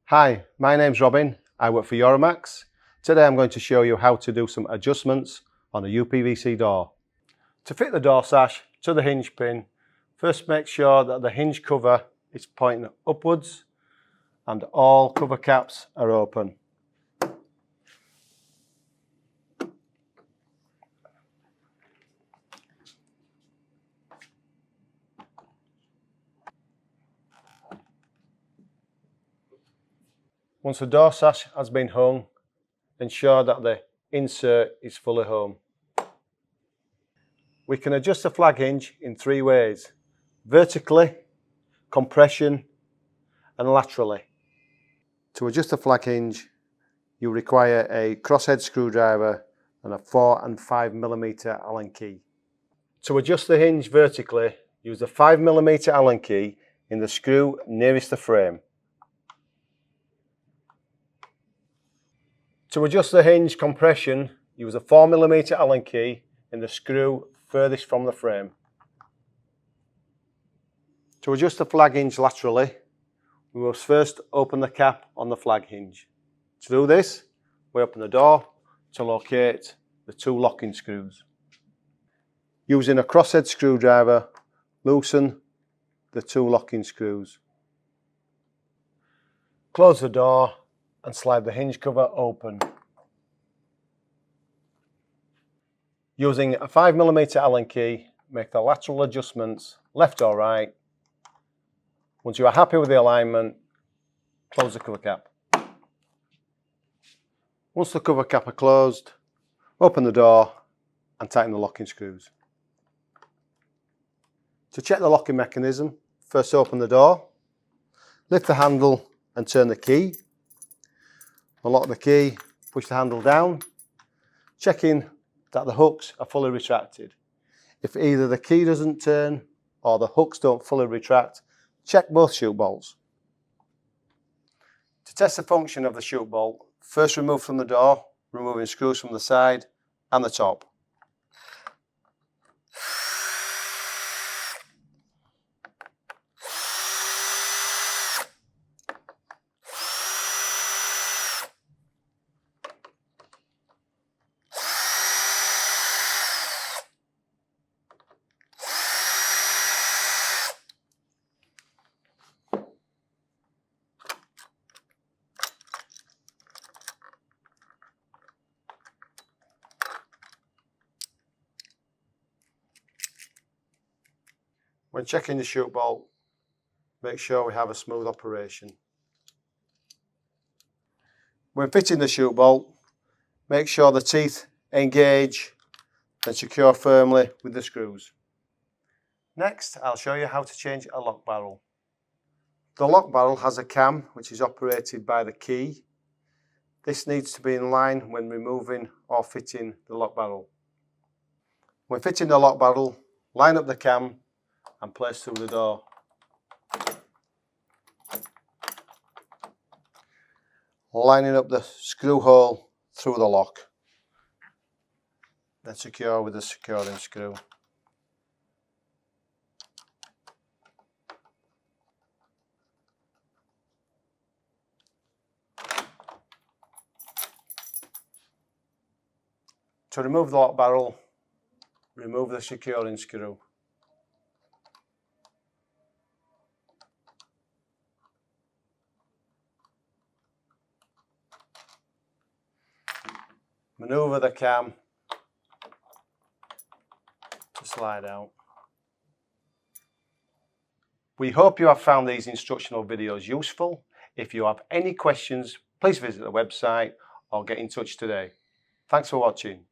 Hi, my name's Robin. I work for Euromax. Today I'm going to show you how to do some adjustments on a uPVC door. To fit the door sash to the hinge pin, first make sure that the hinge cover is pointing upwards and all cover caps are open. Once the door sash has been hung, ensure that the insert is fully home. We can adjust the flag hinge in three ways: vertically, compression and laterally. To adjust the flag hinge, you require a crosshead screwdriver and a 4 and 5mm Allen key. To adjust the hinge vertically, use the 5mm Allen key in the screw nearest the frame. To adjust the hinge compression, use a 4mm Allen key in the screw furthest from the frame. To adjust the flag hinge laterally, we must first open the cap on the flag hinge. To do this, we open the door to locate the two locking screws. Using a crosshead screwdriver, loosen the two locking screws. Close the door and slide the hinge cover open. Using a 5mm Allen key, make the lateral adjustments left or right. Once you are happy with the alignment, close the cover cap. Once the cover cap are closed, open the door and tighten the locking screws. To check the locking mechanism, first open the door, lift the handle and turn the key. Unlock the key, push the handle down, checking that the hooks are fully retracted. If either the key doesn't turn or the hooks don't fully retract, check both chute bolts. To test the function of the chute bolt, first remove from the door, removing screws from the side and the top. When checking the chute bolt, make sure we have a smooth operation. When fitting the chute bolt, make sure the teeth engage and secure firmly with the screws. Next, I'll show you how to change a lock barrel. The lock barrel has a cam which is operated by the key. This needs to be in line when removing or fitting the lock barrel. When fitting the lock barrel, line up the cam and place through the door. Lining up the screw hole through the lock. Then secure with the securing screw. To remove the lock barrel, remove the securing screw. Maneuver the cam to slide out. We hope you have found these instructional videos useful. If you have any questions, please visit the website or get in touch today. Thanks for watching.